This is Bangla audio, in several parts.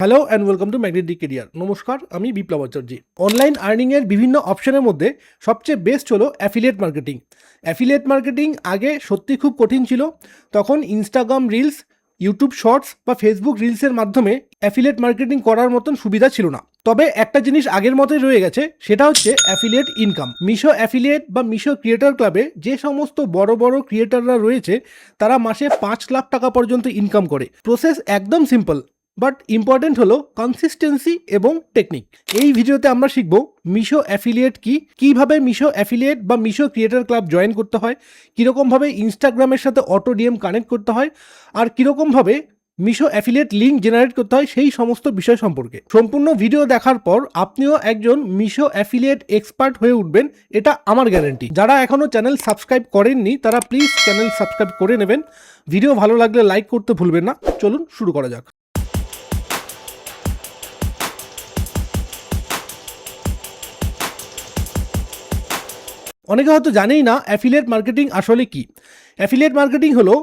Hello and welcome to magnetic career. নমস্কার, আমি বিপ্লব আচার্য। অনলাইন আর্নিংয়ের বিভিন্ন অপশনের মধ্যে সবচেয়ে বেস্ট হলো অ্যাফিলিয়েট মার্কেটিং। অ্যাফিলিয়েট মার্কেটিং আগে সত্যি খুব কঠিন ছিল। তখন ইনস্টাগ্রাম রিলস, ইউটিউব শর্টস বা ফেসবুক রিলসের মাধ্যমে অ্যাফিলিয়েট মার্কেটিং করার মতন সুবিধা ছিল না। তবে একটা জিনিস আগের মতোই রয়ে গেছে, সেটা হচ্ছে অ্যাফিলিয়েট ইনকাম। মিশো অ্যাফিলিয়েট বা মিশো ক্রিয়েটর ক্লাবে যে সমস্ত বড় বড় ক্রিয়েটররা রয়েছে তারা মাসে 5 লাখ টাকা পর্যন্ত ইনকাম করে। প্রসেস একদম সিম্পল, বাট ইম্পর্টেন্ট হলো কনসিস্টেন্সি এবং টেকনিক। এই ভিডিওতে আমরা শিখব মিশো অ্যাফিলিয়েট কি, কিভাবে মিশো অ্যাফিলিয়েট বা মিশো ক্রিয়েটর ক্লাব জয়েন করতে হয়, কীরকমভাবে ইনস্টাগ্রামের সাথে অটো ডিএম কানেক্ট করতে হয়, আর কীরকমভাবে মিশো অ্যাফিলিয়েট লিঙ্ক জেনারেট করতে হয়, সেই সমস্ত বিষয় সম্পর্কে। সম্পূর্ণ ভিডিও দেখার পর আপনিও একজন মিশো অ্যাফিলিয়েট এক্সপার্ট হয়ে উঠবেন, এটা আমার গ্যারান্টি। যারা এখনও চ্যানেল সাবস্ক্রাইব করেননি তারা প্লিজ চ্যানেল সাবস্ক্রাইব করে নেবেন। ভিডিও ভালো লাগলে লাইক করতে ভুলবেন না। চলুন শুরু করা যাক। অনেকে হয়তো জানেই না অ্যাফিলিয়েট মার্কেটিং আসলে কি। অ্যাফিলিয়েট মার্কেটিং হলো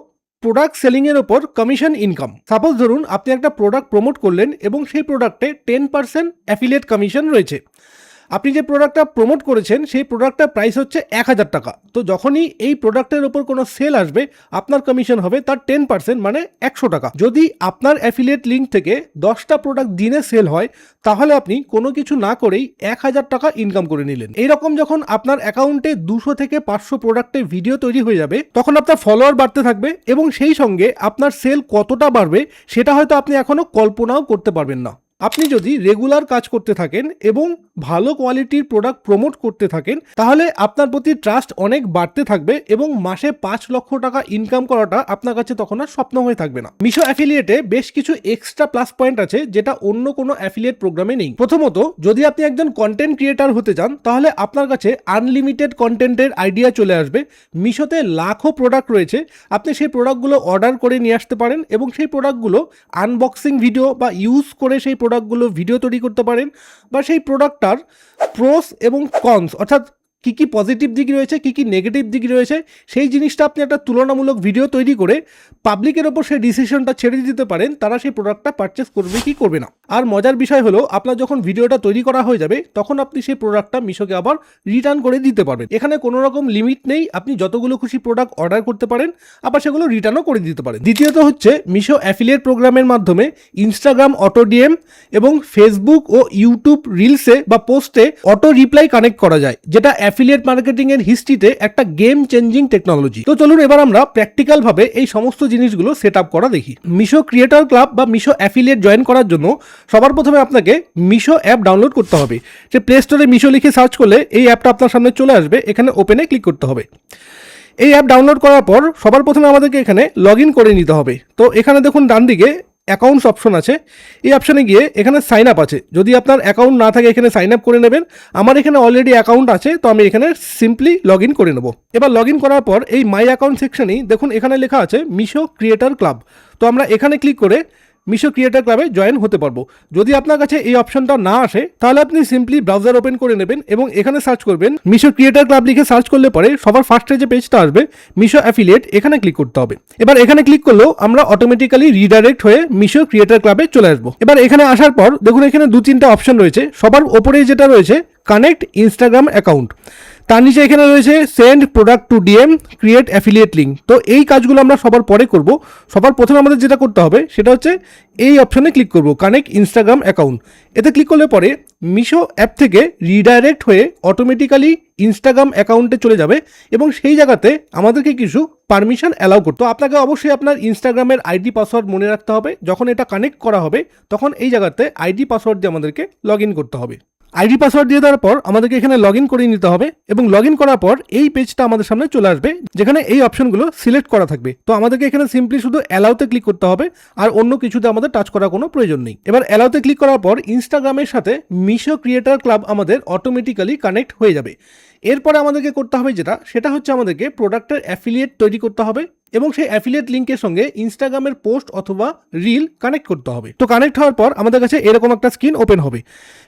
প্রোডাক্ট সেলিংয়ের ওপর কমিশন ইনকাম। সাপোজ ধরুন আপনি একটা প্রোডাক্ট প্রমোট করলেন এবং সেই প্রোডাক্টে 10% অ্যাফিলিয়েট কমিশন রয়েছে। আপনি যে প্রোডাক্টটা প্রমোট করেছেন সেই প্রোডাক্টটার প্রাইস হচ্ছে 1000 টাকা। তো যখনই এই প্রোডাক্টের ওপর কোনো সেল আসবে আপনার কমিশন হবে তার 10%, মানে 100 টাকা। যদি আপনার অ্যাফিলিয়েট লিঙ্ক থেকে 10টা প্রোডাক্ট দিনে সেল হয় তাহলে আপনি কোনো কিছু না করেই 1000 টাকা ইনকাম করে নিলেন। এইরকম যখন আপনার অ্যাকাউন্টে 200 থেকে 500 প্রোডাক্টের ভিডিও তৈরি হয়ে যাবে তখন আপনার ফলোয়ার বাড়তে থাকবে এবং সেই সঙ্গে আপনার সেল কতটা বাড়বে সেটা হয়তো আপনি এখনো কল্পনাও করতে পারবেন না। আপনি যদি রেগুলার কাজ করতে থাকেন এবং ভালো কোয়ালিটির প্রোডাক্ট প্রমোট করতে থাকেন তাহলে আপনার প্রতি ট্রাস্ট অনেক বাড়তে থাকবে এবং মাসে 5 লক্ষ টাকা ইনকাম করাটা আপনার কাছে তখন আর স্বপ্ন হয়ে থাকবে না। মিশো অ্যাফিলিয়েটে বেশ কিছু এক্সট্রা প্লাস পয়েন্ট আছে যেটা অন্য কোনো অ্যাফিলিয়েট প্রোগ্রামে নেই। প্রথমত, যদি আপনি একজন কন্টেন্ট ক্রিয়েটার হতে চান তাহলে আপনার কাছে আনলিমিটেড কন্টেন্টের আইডিয়া চলে আসবে। মিশোতে লাখো প্রোডাক্ট রয়েছে, আপনি সেই প্রোডাক্টগুলো অর্ডার করে নিয়ে আসতে পারেন এবং সেই প্রোডাক্টগুলো আনবক্সিং ভিডিও বা ইউজ করে সেই প্রোডাক্টগুলো ভিডিও তৈরি করতে পারেন, বা সেই প্রোডাক্টটার প্রোস এবং কনস, অর্থাৎ কী কী পজিটিভ দিক রয়েছে কী কী নেগেটিভ দিক রয়েছে সেই জিনিসটা আপনি একটা তুলনামূলক ভিডিও তৈরি করে পাবলিকের ওপর সেই ডিসিশনটা ছেড়ে দিতে পারেন তারা সেই প্রোডাক্টটা পারচেস করবে কি করবে না। আর মজার বিষয় হলো আপনার যখন ভিডিওটা তৈরি করা হয়ে যাবে তখন আপনি সেই প্রোডাক্টটা মিশোকে আবার রিটার্ন করে দিতে পারবেন। এখানে কোনো রকম লিমিট নেই, আপনি যতগুলো খুশি প্রোডাক্ট অর্ডার করতে পারেন, আবার সেগুলো রিটার্নও করে দিতে পারেন। দ্বিতীয়ত হচ্ছে মিশো অ্যাফিলিয়েট প্রোগ্রামের মাধ্যমে ইনস্টাগ্রাম অটো ডিএম এবং ফেসবুক ও ইউটিউব রিলসে বা পোস্টে অটো রিপ্লাই কানেক্ট করা যায়, যেটা অ্যাফিলিয়েট মার্কেটিং এর হিস্ট্রিতে একটা গেম চেঞ্জিং টেকনোলজি। তো চলুন এবার আমরা প্র্যাকটিক্যাল ভাবে এই সমস্ত জিনিসগুলো সেট আপ করা দেখি। মিশো ক্রিয়েটর ক্লাব বা মিশো অ্যাফিলিয়েট জয়েন করার জন্য সবার প্রথমে আপনাকে মিশো অ্যাপ ডাউনলোড করতে হবে। যে প্লে স্টোরে মিশো লিখে সার্চ করলে এই অ্যাপটা আপনার সামনে চলে আসবে, এখানে ওপেনে ক্লিক করতে হবে। এই অ্যাপ ডাউনলোড করার পর সবার প্রথমে আমাদেরকে এখানে লগ ইন করে নিতে হবে। তো এখানে দেখুন ডান দিকে অ্যাকাউন্টস অপশন আছে, এই অপশানে গিয়ে এখানে সাইন আপ আছে। যদি আপনার অ্যাকাউন্ট না থাকে এখানে সাইন আপ করে নেবেন। আমার এখানে অলরেডি অ্যাকাউন্ট আছে তো আমি এখানে সিম্পলি লগ ইন করে নেব। এবার লগ ইন করার পর এই মাই অ্যাকাউন্ট সেকশনেই দেখুন এখানে লেখা আছে মিশো ক্রিয়েটর ক্লাব। তো আমরা এখানে ক্লিক করে মিশো ক্রিয়েটর ক্লাবে জয়েন হতে পারবো। যদি আপনার কাছে এই অপশনটা না আসে তাহলে আপনি সিম্পলি ব্রাউজার ওপেন করে নেবেন এবং এখানে সার্চ করবেন মিশো ক্রিয়েটর ক্লাব লিখে সার্চ করলে পরে সবার ফার্স্টে যে পেজটা আসবে মিশো অ্যাফিলিয়েট, এখানে ক্লিক করতে হবে। এবার এখানে ক্লিক করলেও আমরা অটোমেটিক্যালি রিডাইরেক্ট হয়ে মিশো ক্রিয়েটর ক্লাবে চলে আসবো। এবার এখানে আসার পর দেখুন এখানে 2-3টা অপশন রয়েছে। সবার ওপরে যেটা রয়েছে কানেক্ট ইনস্টাগ্রাম অ্যাকাউন্ট, তার নিচে এখানে রয়েছে send product to DM, create affiliate link. তো এই কাজগুলো আমরা সবার পরে করব। সবার প্রথমে আমাদের যেটা করতে হবে সেটা হচ্ছে এই অপশনে ক্লিক করব কানেক্ট ইনস্টাগ্রাম অ্যাকাউন্ট। এতে ক্লিক করলে পরে মিশো অ্যাপ থেকে রিডাইরেক্ট হয়ে অটোমেটিক্যালি ইনস্টাগ্রাম অ্যাকাউন্টে চলে যাবে এবং সেই জায়গাতে আমাদেরকে কিছু পারমিশন অ্যালাউ করতে। আপনাকে অবশ্যই আপনার ইনস্টাগ্রামের আইডি পাসওয়ার্ড মনে রাখতে হবে। যখন এটা কানেক্ট করা হবে তখন এই জায়গাতে আইডি পাসওয়ার্ড দিয়ে আমাদেরকে লগ ইন করতে হবে। আইডি পাসওয়ার্ড দিয়ে দেওয়ার পর আমাদেরকে এখানে লগ ইন করে নিতে হবে এবং লগ ইন করার পর এই পেজটা আমাদের সামনে চলে আসবে যেখানে এই অপশনগুলো সিলেক্ট করা থাকবে। তো আমাদেরকে এখানে সিম্পলি শুধু অ্যালাউতে ক্লিক করতে হবে, আর অন্য কিছুতে আমাদের টাচ করার কোনো প্রয়োজন নেই। এবার অ্যালাউতে ক্লিক করার পর ইনস্টাগ্রামের সাথে মিশো ক্রিয়েটর ক্লাব আমাদের অটোমেটিক্যালি কানেক্ট হয়ে যাবে। এরপরে আমাদেরকে করতে হবে সেটা হচ্ছে আমাদেরকে প্রোডাক্টের অ্যাফিলিয়েট তৈরি করতে হবে এবং সেই অ্যাফিলিয়েট লিঙ্কের সঙ্গে ইনস্টাগ্রামের পোস্ট অথবা রিল কানেক্ট করতে হবে। তো কানেক্ট হওয়ার পর আমাদের কাছে এরকম একটা স্ক্রিন ওপেন হবে।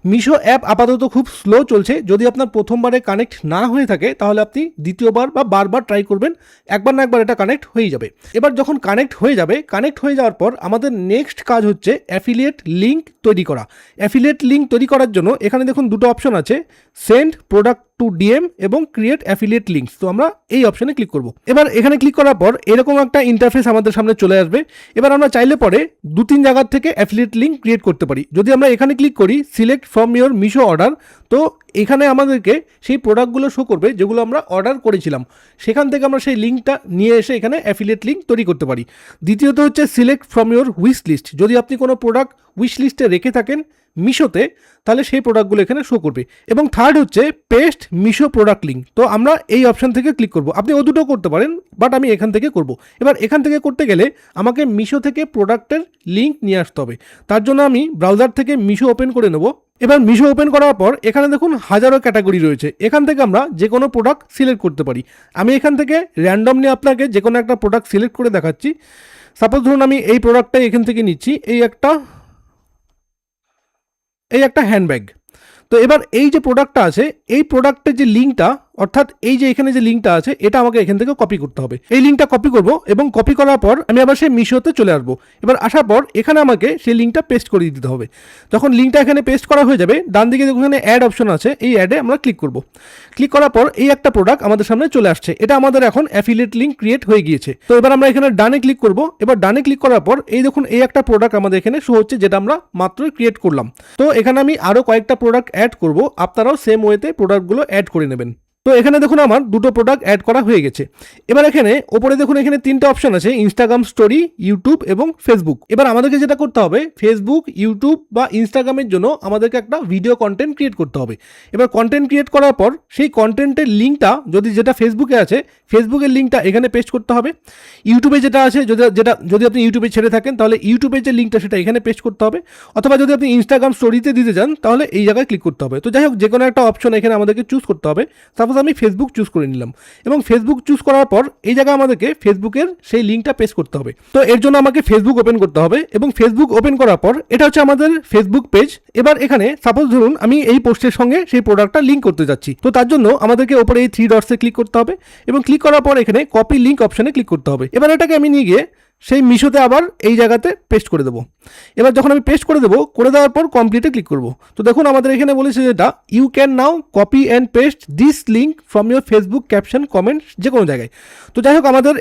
মিশো অ্যাপ আপাতত খুব স্লো চলছে, যদি আপনার প্রথমবারে কানেক্ট না হয়ে থাকে তাহলে আপনি দ্বিতীয়বার বা বারবার ট্রাই করবেন, একবার না একবার এটা কানেক্ট হয়ে যাবে। এবার যখন কানেক্ট হয়ে যাওয়ার পর আমাদের নেক্সট কাজ হচ্ছে অ্যাফিলিয়েট লিঙ্ক তৈরি করা। অ্যাফিলিয়েট লিঙ্ক তৈরি করার জন্য এখানে দেখুন দুটো অপশন আছে, সেন্ড প্রোডাক্ট টু ডিএম এবং ক্রিয়েট অ্যাফিলিয়েট লিঙ্কস। তো আমরা এই অপশনে ক্লিক করব। এবার এখানে ক্লিক করার পর এরকম একটা ইন্টারফেস আমাদের সামনে চলে আসবে। এবার আমরা চাইলে পরে 2-3 জায়গার থেকে অ্যাফিলিয়েট লিঙ্ক ক্রিয়েট করতে পারি। যদি আমরা এখানে ক্লিক করি select from your Meesho order, তো এখানে আমাদেরকে সেই প্রোডাক্টগুলো শো করবে যেগুলো আমরা অর্ডার করেছিলাম, সেখান থেকে আমরা সেই লিঙ্কটা নিয়ে এসে এখানে অ্যাফিলিয়েট লিঙ্ক তৈরি করতে পারি। দ্বিতীয়ত হচ্ছে select from your wish list, যদি আপনি কোনো প্রোডাক্ট উইশ লিস্টে রেখে থাকেন মিশোতে তাহলে সেই প্রোডাক্টগুলো এখানে শো করবে। এবং থার্ড হচ্ছে পেস্ট মিশো প্রোডাক্ট লিঙ্ক, তো আমরা এই অপশন থেকে ক্লিক করব। আপনি ও দুটো করতে পারেন, বাট আমি এখান থেকে করব। এবার এখান থেকে করতে গেলে আমাকে মিশো থেকে প্রোডাক্টের লিঙ্ক নিয়ে আসতে হবে, তার জন্য আমি ব্রাউজার থেকে মিশো ওপেন করে নেব। এবার মিশো ওপেন করার পর এখানে দেখুন হাজারো ক্যাটাগরি রয়েছে, এখান থেকে আমরা যে কোনো প্রোডাক্ট সিলেক্ট করতে পারি। আমি এখান থেকে র্যান্ডমলি আপনাকে যে কোনো একটা প্রোডাক্ট সিলেক্ট করে দেখাচ্ছি। সাপোজ ধরুন আমি এই প্রোডাক্টটাই এখান থেকে নিচ্ছি, এই একটা হ্যান্ডব্যাগ। তো এবার এই যে প্রোডাক্টটা আছে, এই প্রোডাক্টের যে লিঙ্কটা, অর্থাৎ এই যে এখানে যে লিঙ্কটা আছে, এটা আমাকে এখান থেকে কপি করতে হবে। এই লিঙ্কটা কপি করব এবং কপি করার পর আমি আবার সেই মিশোতে চলে আসবো। এবার আসার পর এখানে আমাকে সেই লিঙ্কটা পেস্ট করে দিতে হবে। যখন লিঙ্কটা এখানে পেস্ট করা হয়ে যাবে, ডান দিকে দেখুন এখানে অ্যাড অপশন আছে, এই অ্যাডে আমরা ক্লিক করব। ক্লিক করার পর এই একটা প্রোডাক্ট আমাদের সামনে চলে আসছে, এটা আমাদের এখন অ্যাফিলিয়েট লিঙ্ক ক্রিয়েট হয়ে গিয়েছে। তো এবার আমরা এখানে ডানে ক্লিক করব। এবার ডানে ক্লিক করার পর এই দেখুন এই একটা প্রোডাক্ট আমাদের এখানে শো হচ্ছে, যেটা আমরা মাত্রই ক্রিয়েট করলাম। তো এখানে আমি আরও কয়েকটা প্রোডাক্ট অ্যাড করব, আপনারাও সেম ওয়েতে প্রোডাক্টগুলো অ্যাড করে নেবেন। তো এখানে দেখুন আমার দুটো প্রোডাক্ট অ্যাড করা হয়ে গেছে। এবার এখানে ওপরে দেখুন এখানে 3টে অপশন আছে, ইনস্টাগ্রাম স্টোরি, ইউটিউব এবং ফেসবুক। এবার আমাদেরকে যেটা করতে হবে, ফেসবুক, ইউটিউব বা ইনস্টাগ্রামের জন্য আমাদেরকে একটা ভিডিও কন্টেন্ট ক্রিয়েট করতে হবে। এবার কন্টেন্ট ক্রিয়েট করার পর সেই কন্টেন্টের লিঙ্কটা যেটা ফেসবুকে আছে, ফেসবুকের লিঙ্কটা এখানে পেস্ট করতে হবে। ইউটিউবে যেটা আছে, যদি আপনি ইউটিউবে ছেড়ে থাকেন তাহলে ইউটিউবের যে লিঙ্কটা সেটা এখানে পেস্ট করতে হবে। অথবা যদি আপনি ইনস্টাগ্রাম স্টোরিতে দিতে চান তাহলে এই জায়গায় ক্লিক করতে হবে। তো যাই হোক, যে কোনো একটা অপশন এখানে আমাদেরকে চুজ করতে হবে। সাপোজ আমি ফেসবুক চুজ করে নিলাম এবং ফেসবুক চুজ করার পর এই জায়গায় আমাদেরকে ফেসবুকের সেই লিঙ্কটা পেস্ট করতে হবে। তো এর জন্য আমাকে ফেসবুক ওপেন করতে হবে এবং ফেসবুক ওপেন করার পর এটা হচ্ছে আমাদের ফেসবুক পেজ। এবার এখানে সাপোজ ধরুন আমি এই পোস্টের সঙ্গে সেই প্রোডাক্টটা লিঙ্ক করতে যাচ্ছি, তো তার জন্য আমাদেরকে ওপরে এই 3 ডটসে ক্লিক করতে হবে এবং ক্লিক করার পর এখানে কপি লিঙ্ক অপশনে ক্লিক করতে হবে। এবার এটাকে আমি নিয়ে গিয়ে সেই মিশোতে আবার এই জায়গাতে পেস্ট করে দেবো। এবার যখন আমি পেস্ট করে দেবো, করে দেওয়ার পর কমপ্লিটে ক্লিক করব। তো দেখুন আমাদের এখানে বলেছে যেটা you can now copy and paste this link from your Facebook caption comments, যে কোনো জায়গায়। তো যাই হোক, আমাদের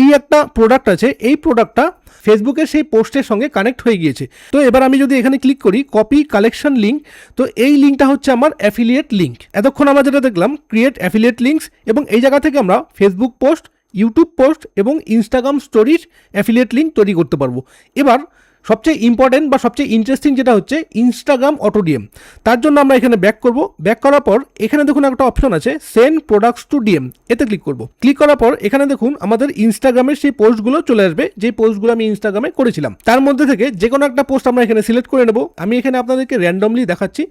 এই একটা প্রোডাক্ট আছে, এই প্রোডাক্টটা ফেসবুকের সেই পোস্টের সঙ্গে কানেক্ট হয়ে গিয়েছে। তো এবার আমি যদি এখানে ক্লিক করি কপি কালেকশন লিঙ্ক, তো এই লিঙ্কটা হচ্ছে আমার অ্যাফিলিয়েট লিঙ্ক। এতক্ষণ আমরা যেটা দেখলাম ক্রিয়েট অ্যাফিলিয়েট লিঙ্কস, এবং এই জায়গা থেকে আমরা ফেসবুক পোস্ট, ইউটিউব পোস্ট এবং ইনস্টাগ্রাম স্টোরির অ্যাফিলিয়েট লিঙ্ক তৈরি করতে পারবো। এবার সবচেয়ে ইম্পর্টেন্ট বা সবচেয়ে ইন্টারেস্টিং যেটা হচ্ছে ইনস্টাগ্রাম অটো ডিএম। তার জন্য আমরা এখানে ব্যাক করব। ব্যাক করার পর এখানে দেখুন একটা অপশন আছে সেন্ড প্রোডাক্টস টু ডিএম, এতে ক্লিক করব। ক্লিক করার পর এখানে দেখুন আমাদের ইনস্টাগ্রামের সেই পোস্টগুলো চলে আসবে, যে পোস্টগুলো আমি ইনস্টাগ্রামে করেছিলাম। তার মধ্যে থেকে যে কোনো একটা পোস্ট আমরা এখানে সিলেক্ট করে নেব। আমি এখানে আপনাদেরকে র্যান্ডমলি দেখাচ্ছি।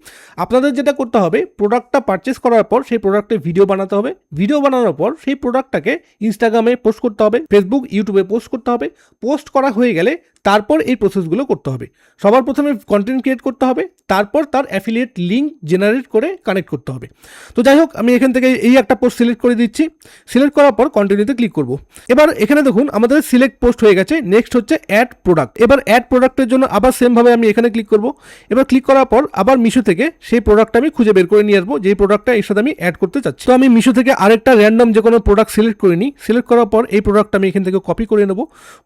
আপনাদের যেটা করতে হবে, প্রোডাক্টটা পারচেস করার পর সেই প্রোডাক্টের ভিডিও বানাতে হবে। ভিডিও বানানোর পর সেই প্রোডাক্টটাকে ইনস্টাগ্রামে পোস্ট করতে হবে, ফেসবুক, ইউটিউবে পোস্ট করতে হবে। পোস্ট করা হয়ে গেলে তারপর এই প্রসেসগুলো করতে হবে। সবার প্রথমে কন্টেন্ট ক্রিয়েট করতে হবে, তারপর তার অ্যাফিলিয়েট লিঙ্ক জেনারেট করে কানেক্ট করতে হবে। তো যাই হোক, আমি এখান থেকে এই একটা পোস্ট সিলেক্ট করে দিচ্ছি। সিলেক্ট করার পর কন্টিনিউতে ক্লিক করব। এবার এখানে দেখুন আমাদের সিলেক্ট পোস্ট হয়ে গেছে। নেক্সট হচ্ছে অ্যাড প্রোডাক্ট। এবার অ্যাড প্রোডাক্টের জন্য আবার সেমভাবে আমি এখানে ক্লিক করব। এবার ক্লিক করার পর আবার মিশো থেকে সেই প্রোডাক্টটা আমি খুঁজে বের করে নিয়ে আসবো, যেই প্রোডাক্টটা এর সাথে আমি অ্যাড করতে চাচ্ছি। তো আমি মিশো থেকে আরেকটা র্যান্ডম যে কোনো প্রোডাক্ট সিলেক্ট করে নিই। সিলেক্ট করার পর এই প্রোডাক্টটা আমি এখান থেকে কপি করে নেব।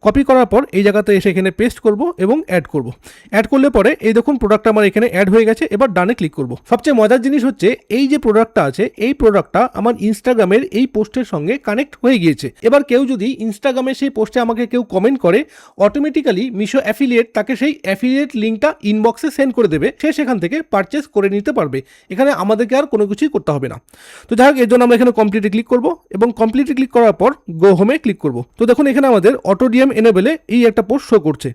কপি করার পর এই জায়গাতে এসে এখানে পেস্ট করব এবং অ্যাড করব। অ্যাড করলে পরে এই দেখুন প্রোডাক্টটা আমার এখানে অ্যাড হয়ে গেছে। এবার ডানে ক্লিক করব। সবচেয়ে মজার জিনিস হচ্ছে এই যে প্রোডাক্টটা আছে, এই প্রোডাক্টটা আমার ইনস্টাগ্রামের এই পোস্টের সঙ্গে কানেক্ট হয়ে গিয়েছে। এবার কেউ যদি ইনস্টাগ্রামে সেই পোস্টে আমাকে কেউ কমেন্ট করে, অটোমেটিক্যালি মিশো অ্যাফিলিয়েট তাকে সেই অ্যাফিলিয়েট লিঙ্কটা ইনবক্সে সেন্ড করে দেবে, সে সেখান থেকে পারচেস করে নিতে পারবে। এখানে আমাদেরকে আর কোনো কিছুই করতে হবে না। তো যাই হোক, এর জন্য আমরা এখানে কমপ্লিটে ক্লিক করব এবং কমপ্লিটে ক্লিক করার পর গো হোমে ক্লিক করব। তো দেখুন এখানে আমাদের অটো ডিএম এনেবেলে এই একটা পোস্ট শো করছে।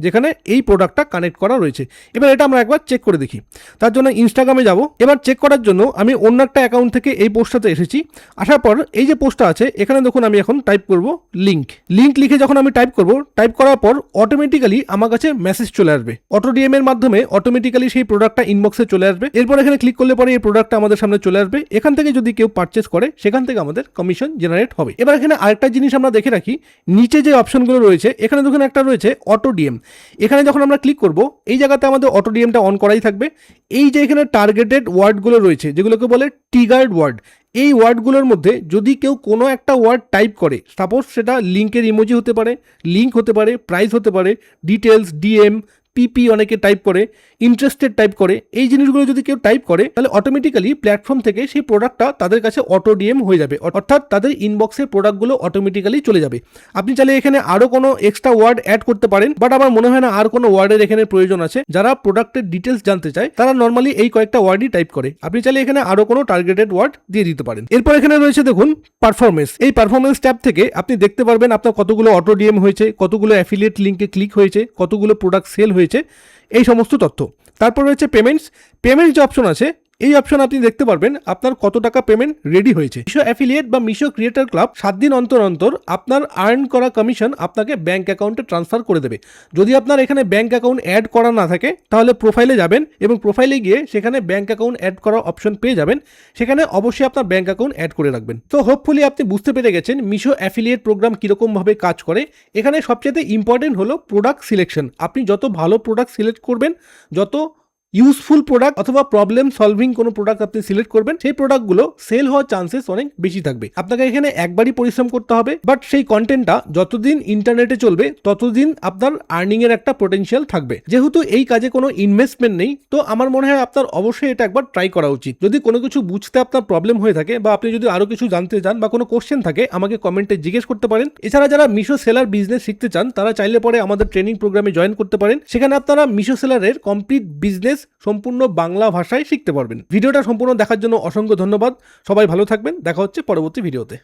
যেখানে এই প্রোডাক্টটা কানেক্ট করা রয়েছে। এবার এটা আমরা একবার চেক করে দেখি। তার জন্য ইনস্টাগ্রামে যাব। এবার চেক করার জন্য আমি অন্য একটা অ্যাকাউন্ট থেকে এই পোস্টটাতে এসেছি। আসার পর এই যে পোস্টটা আছে এখানে দেখুন আমি এখন টাইপ করব লিঙ্ক লিখে যখন আমি টাইপ করব, টাইপ করার পর অটোমেটিক্যালি আমার কাছে মেসেজ চলে আসবে। অটো ডিএম এর মাধ্যমে অটোমেটিক্যালি সেই প্রোডাক্টটা ইনবক্সে চলে আসবে। এরপর এখানে ক্লিক করলে পরে এই প্রোডাক্টটা আমাদের সামনে চলে আসবে। এখান থেকে যদি কেউ পারচেস করে সেখান থেকে আমাদের কমিশন জেনারেট হবে। এবার এখানে আরেকটা জিনিস আমরা দেখে রাখি, নিচে যে অপশনগুলো রয়েছে এখানে দেখুন একটা রয়েছে অটো ডিএম। এখানে যখন আমরা ক্লিক করব এই জায়গাতে আমাদের অটো ডিএমটা অন করাই থাকবে। এই যে এখানে টার্গেটেড ওয়ার্ডগুলো রয়েছে যেগুলোকে বলে ট্রিগার্ড ওয়ার্ড, এই ওয়ার্ডগুলোর মধ্যে যদি কেউ কোনো একটা ওয়ার্ড টাইপ করে, সাপোজ সেটা লিঙ্কের ইমোজি হতে পারে, লিঙ্ক হতে পারে, প্রাইস হতে পারে, ডিটেলস, ডিএম, পিপি অনেকে টাইপ করে, ইন্টারেস্টেড টাইপ করে, এই জিনিসগুলো যদি কেউ টাইপ করে তাহলে অটোমেটিক্যালি প্ল্যাটফর্ম থেকে সেই প্রোডাক্টটা তাদের কাছে অটো ডিএম হয়ে যাবে, অর্থাৎ তাদের ইনবক্সের প্রোডাক্টগুলো অটোমেটিক্যালি চলে যাবে। আপনি চাইলে এখানে আরও কোনো এক্সট্রা ওয়ার্ড অ্যাড করতে পারেন, বাট আমার মনে হয় না আর কোনো ওয়ার্ডের এখানে প্রয়োজন আছে। যারা প্রোডাক্টের ডিটেলস জানতে চায় তারা নর্মালি এই কয়েকটা ওয়ার্ডই টাইপ করে। আপনি চাইলে এখানে আরও কোনো টার্গেটেড ওয়ার্ড দিয়ে দিতে পারেন। এরপর এখানে রয়েছে দেখুন পারফরমেন্স। এই পারফরমেন্স ট্যাব থেকে আপনি দেখতে পারবেন আপনার কতগুলো অটো ডিএম হয়েছে, কতগুলো অ্যাফিলিয়েট লিঙ্কে ক্লিক হয়েছে, কতগুলো প্রোডাক্ট সেল হয়েছে, এই সমস্ত তথ্য। তারপর রয়েছে পেমেন্টস যে অপশন আছে এই অপশন আপনি দেখতে পারবেন আপনার কত টাকা পেমেন্ট রেডি হয়েছে। মিশো অ্যাফিলিয়েট বা মিশো ক্রিয়েটর ক্লাব 7 দিন অন্তর অন্তর আপনার আর্ন করা কমিশন আপনাকে ব্যাংক অ্যাকাউন্টে ট্রান্সফার করে দেবে। যদি আপনার এখানে ব্যাংক অ্যাকাউন্ট অ্যাড করা না থাকে তাহলে প্রোফাইলে যাবেন এবং প্রোফাইলে গিয়ে সেখানে ব্যাংক অ্যাকাউন্ট অ্যাড করার অপশন পেয়ে যাবেন। সেখানে অবশ্যই আপনার ব্যাংক অ্যাকাউন্ট অ্যাড করে রাখবেন। তো হোপফুলি আপনি বুঝতে পেরে গেছেন মিশো অ্যাফিলিয়েট প্রোগ্রাম কীরকমভাবে কাজ করে। এখানে সবচেয়ে ইম্পর্টেন্ট হলো প্রোডাক্ট সিলেকশন। আপনি যত ভালো প্রোডাক্ট সিলেক্ট করবেন, যত ইউজফুল প্রোডাক্ট অথবা প্রবলেম সলভিং কোনো প্রোডাক্ট আপনি সিলেক্ট করবেন, সেই প্রোডাক্টগুলো সেল হওয়ার চান্সেস অনেক বেশি থাকবে। আপনাকে এখানে একবারই পরিশ্রম করতে হবে, বাট সেই কন্টেন্টটা যতদিন ইন্টারনেটে চলবে ততদিন আপনার আর্নিং এর একটা পোটেনশিয়াল থাকবে। যেহেতু এই কাজে কোনো ইনভেস্টমেন্ট নেই, তো আমার মনে হয় আপনার অবশ্যই এটা একবার ট্রাই করা উচিত। যদি কোনো কিছু বুঝতে আপনার প্রবলেম হয়ে থাকে বা আপনি যদি আরো কিছু জানতে চান বা কোনো কোশ্চেন থাকে আমাকে কমেন্টে জিজ্ঞেস করতে পারেন। এছাড়া যারা মিশো সেলার বিজনেস শিখতে চান তারা চাইলে পরে আমাদের ট্রেনিং প্রোগ্রামে জয়েন করতে পারেন। সেখানে আপনারা মিশো সেলারের কমপ্লিট বিজনেস সম্পূর্ণ বাংলা ভাষায় শিখতে পারবেন। ভিডিওটা সম্পূর্ণ দেখার জন্য অসংখ্য ধন্যবাদ। সবাই ভালো থাকবেন, দেখা হচ্ছে পরবর্তী ভিডিওতে।